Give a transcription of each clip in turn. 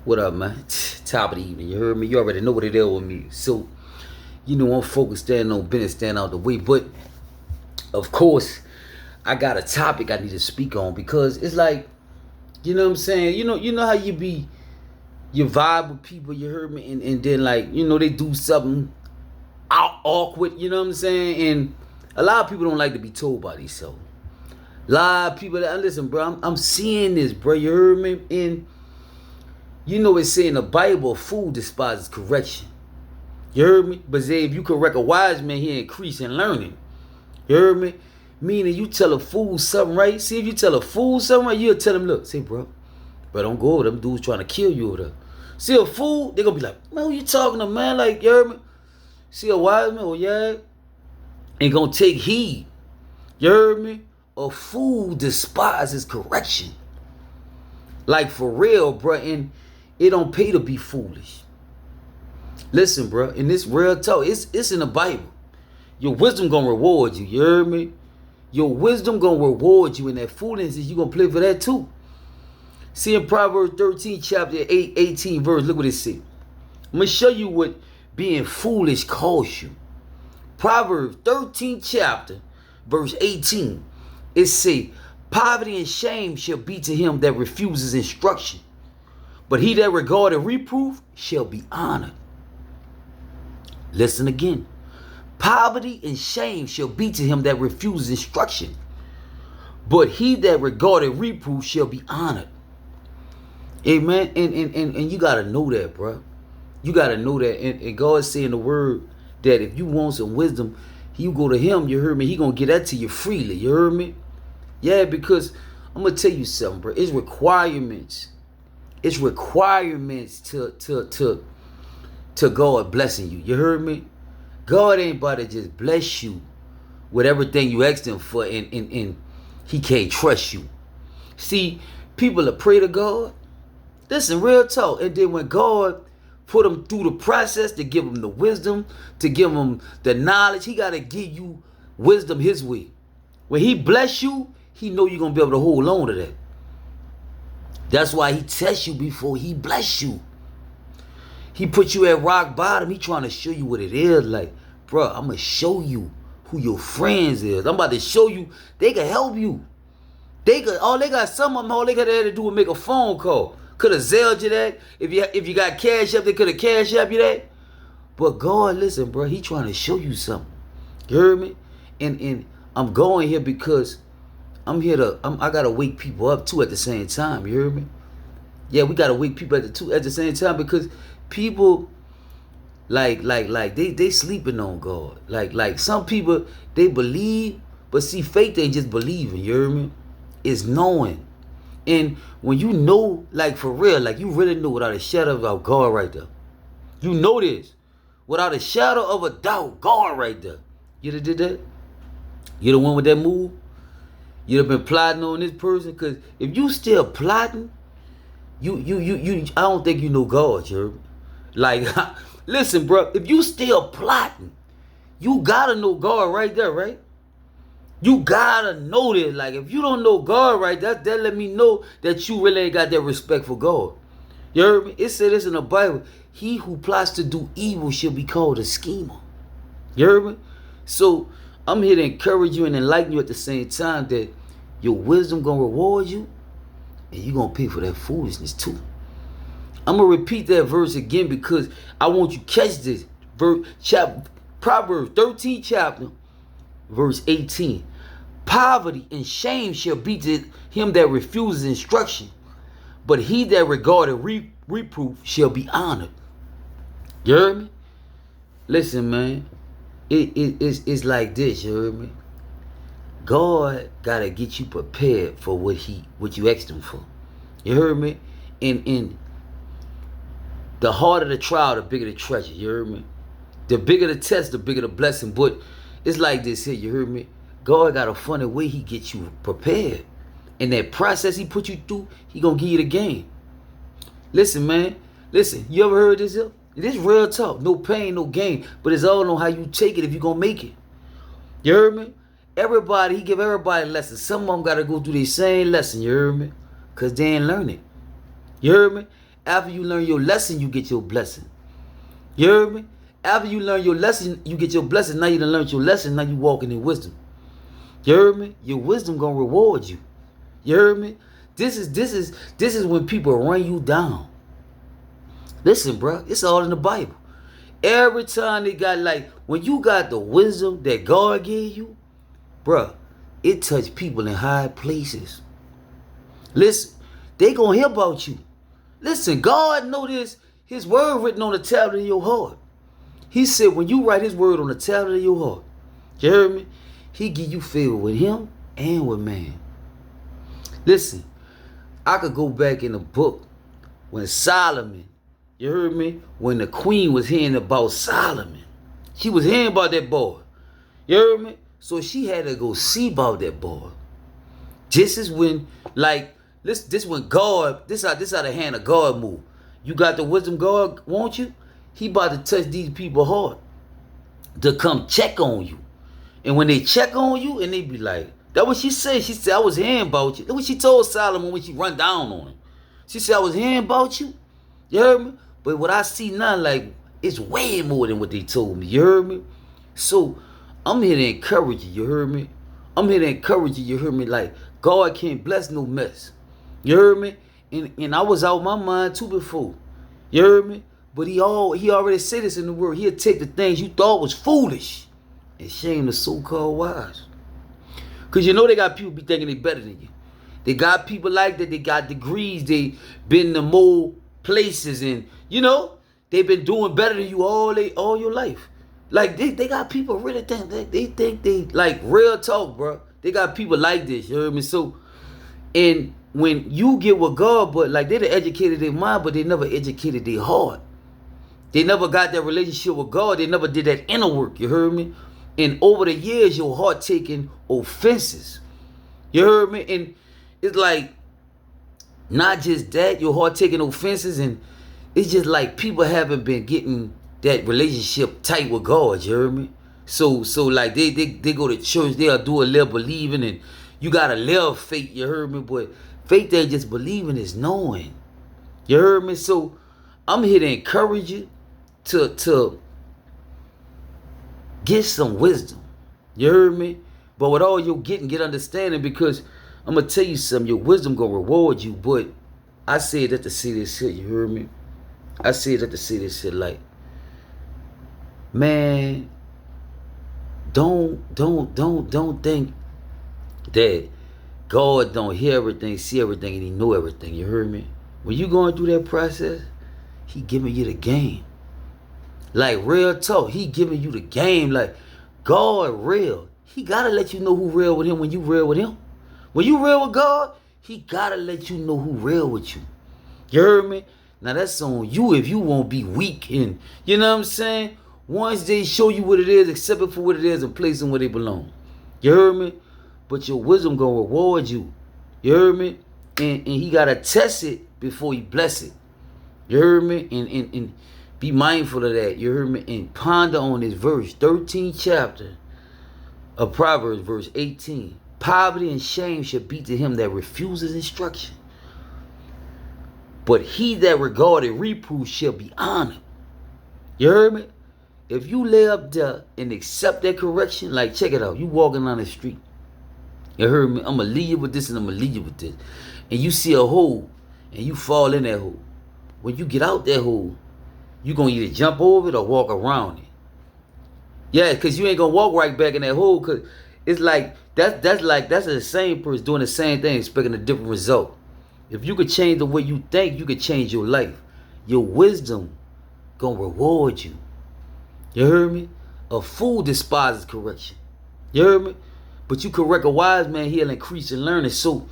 What up, man? Top of the evening. You heard me? You already know what it is with me. So, I'm focused, standing on business, standing out the way. But, of course, I got a topic I need to speak on because it's like, you know what I'm saying? You know how you vibe with people, you heard me? And then, like, they do something awkward, you know what I'm saying? And a lot of people don't like to be told by themselves. A lot of people that, listen, bro, I'm seeing this, bro, you heard me? And, it's saying in the Bible, a fool despises correction. You heard me? But say if you correct a wise man, he increase in learning. You heard me? Meaning you tell a fool something right. See, if you tell a fool something right, you'll tell him, look, say, bro, don't go over them dudes trying to kill you over there. See a fool, they gonna be like, man, who you talking to, man? Like, you heard me? See a wise man, oh yeah, ain't gonna take heed. You heard me? A fool despises correction. Like, for real, bro, and it don't pay to be foolish. Listen, bro, in this real talk, it's in the Bible. Your wisdom gonna reward you. You heard me? Your wisdom gonna reward you, and that foolishness, you gonna play for that too. See in Proverbs 13, chapter 8, 18 verse, look what it says. I'm gonna show you what being foolish costs you. Proverbs 13, chapter, verse 18. It say, poverty and shame shall be to him that refuses instruction, but he that regardeth reproof shall be honored. Listen again. Poverty and shame shall be to him that refuses instruction, but he that regardeth reproof shall be honored. Amen. And you gotta know that, bro. You gotta know that. And God's saying the word that if you want some wisdom, you go to him, you heard me, he gonna get that to you freely. You heard me? Yeah, because I'm gonna tell you something, bro. It's requirements. It's requirements to God blessing you. You heard me? God ain't about to just bless you with everything you asked him for and he can't trust you. See, people that pray to God, listen, real talk. And then when God put them through the process to give them the wisdom, to give them the knowledge, he got to give you wisdom his way. When he bless you, he know you're going to be able to hold on to that. That's why he tests you before he bless you. He put you at rock bottom. He trying to show you what it is. Like, bro, I'm going to show you who your friends is. I'm about to show you they can help you. All they got to do is make a phone call. Could have Zelled you that. If you got cash up, they could have cash up you that. But God, listen, bro, he trying to show you something. You heard me? And I'm going here because I gotta wake people up too at the same time. You heard me? Yeah, we gotta wake people at the same time because people like they sleeping on God. Like some people they believe, but see, faith ain't just believing. You heard me? It's knowing. And when you know, like for real, like you really know without a shadow of a doubt, God right there. You know this. Without a shadow of a doubt, God right there. You done did that? You the one with that move? You done been plotting on this person? Because if you still plotting, you I don't think you know God, you heard me? Like, listen, bro, if you still plotting, you gotta know God right there, right? You gotta know this. Like, if you don't know God right, that let me know that you really ain't got that respect for God. You heard me? It said this in the Bible. He who plots to do evil shall be called a schemer. You heard me? So, I'm here to encourage you and enlighten you at the same time that your wisdom gonna reward you and you gonna pay for that foolishness too. I'm gonna repeat that verse again because I want you to catch this. Proverbs 13 chapter, verse 18. Poverty and shame shall be to him that refuses instruction, but he that regardeth reproof shall be honored. You heard me? Listen, man. It's like this, you heard me? God gotta get you prepared for what you asked him for. You heard me? And the harder the trial, the bigger the treasure. You heard me? The bigger the test, the bigger the blessing. But it's like this here, you heard me? God got a funny way he gets you prepared. And that process he put you through, he gonna give you the game. Listen, man. Listen, you ever heard this here? This real talk. No pain, no gain. But it's all on how you take it if you gonna make it. You heard me? He give everybody lessons. Some of them gotta go through the same lesson, you heard me? Because they ain't learn it. You heard me? After you learn your lesson, you get your blessing. You heard me? After you learn your lesson, you get your blessing. Now you done learned your lesson. Now you walking in wisdom. You heard me? Your wisdom gonna reward you. You heard me? This is when people run you down. Listen, bro, it's all in the Bible. Every time they got, like, when you got the wisdom that God gave you, bro, it touched people in high places. Listen, they gonna hear about you. Listen, God know this. His word written on the tablet of your heart. He said when you write his word on the tablet of your heart, you heard me? He give you favor with him and with man. Listen, I could go back in the book when Solomon, you heard me? When the queen was hearing about Solomon. She was hearing about that boy. You heard me? So she had to go see about that boy. This is when, like, this when God, this how the hand of God move. You got the wisdom God want you? He about to touch these people's heart to come check on you. And when they check on you, and they be like, that's what she said. She said, I was hearing about you. That's what she told Solomon when she run down on him. She said, I was hearing about you. You heard me? But what I see now, like, it's way more than what they told me. You heard me? So, I'm here to encourage you. You heard me? I'm here to encourage you. You heard me? Like, God can't bless no mess. You heard me? And I was out my mind too before. You heard me? But he already said this in the word. He'll take the things you thought was foolish and shame the so-called wise. Because you know they got people be thinking they better than you. They got people like that. They got degrees. They been to more places. And, you know, they've been doing better than you all your life. Like, they got people really think, they think they, like, real talk, bro. They got people like this, you heard me? So, and when you get with God, but, like, they done educated their mind, but they never educated their heart. They never got that relationship with God. They never did that inner work, you heard me? And over the years, your heart taking offenses. You heard me? And it's like, not just that, your heart taking offenses, and it's just like people haven't been getting that relationship tight with God, you heard me? So like they go to church, they'll do a little believing, and you gotta live faith, you heard me? But faith ain't just believing, it's knowing. You heard me? So I'm here to encourage you to get some wisdom. You heard me? But with all you're getting, get understanding, because I'm gonna tell you something, your wisdom gonna reward you. But I said that to say this shit, you heard me? I said that to say this shit, like, man, don't think that God don't hear everything, see everything, and he know everything, you heard me? When you going through that process, he giving you the game. Like, real talk, he giving you the game. Like, God real. He gotta let you know who real with him when you real with him. When you real with God, he gotta let you know who real with you. You heard me? Now that's on you if you won't be weak, and you know what I'm saying? Once they show you what it is, accept it for what it is and place them where they belong. You heard me? But your wisdom gonna reward you. You heard me? And he gotta test it before he bless it. You heard me? And be mindful of that. You heard me? And ponder on this verse, 13th chapter of Proverbs, verse 18. Poverty and shame shall be to him that refuses instruction. But he that regarded reproof shall be honored. You heard me? If you lay up there and accept that correction, like, check it out. You walking down the street. You heard me? I'm going to leave you with this and I'm going to leave you with this. And you see a hole and you fall in that hole. When you get out that hole, you going to either jump over it or walk around it. Yeah, because you ain't going to walk right back in that hole, because it's like, that's the same person doing the same thing, expecting a different result. If you could change the way you think, you could change your life. Your wisdom going to reward you. You heard me? A fool despises correction. You heard me? But you correct a wise man, he'll increase in learning. So,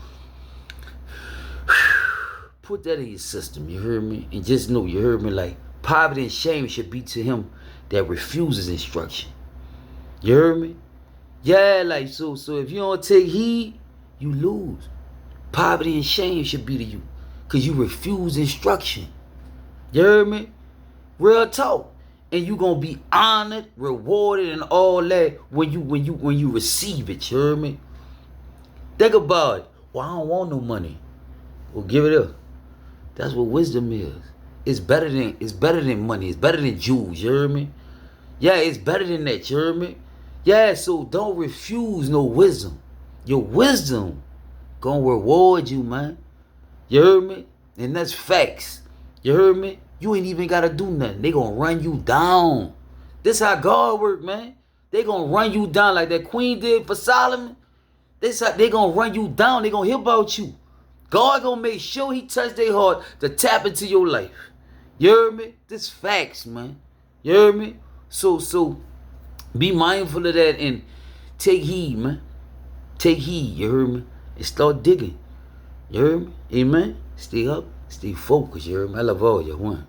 put that in your system, you heard me? And just know, you heard me, like, poverty and shame should be to him that refuses instruction. You heard me? Yeah, like, so if you don't take heed, you lose. Poverty and shame should be to you, because you refuse instruction. You heard me? Real talk. And you gonna be honored, rewarded, and all that when you receive it. You heard me? Think about it. Well, I don't want no money. Well, give it up. That's what wisdom is. It's better than money. It's better than jewels. You hear me? Yeah, it's better than that. You hear me? Yeah, so don't refuse no wisdom. Your wisdom gonna reward you, man. You heard me? And that's facts. You heard me? You ain't even gotta do nothing. They gonna run you down. This how God work, man. They gonna run you down like that queen did for Solomon. This how they gonna run you down. They gonna hear about you. God gonna make sure he touch their heart to tap into your life. You heard me? This facts, man. You heard me? So be mindful of that and take heed, man. Take heed, you heard me? And start digging. You heard me? Amen? Stay up, stay focused, you heard me? I love all you. One.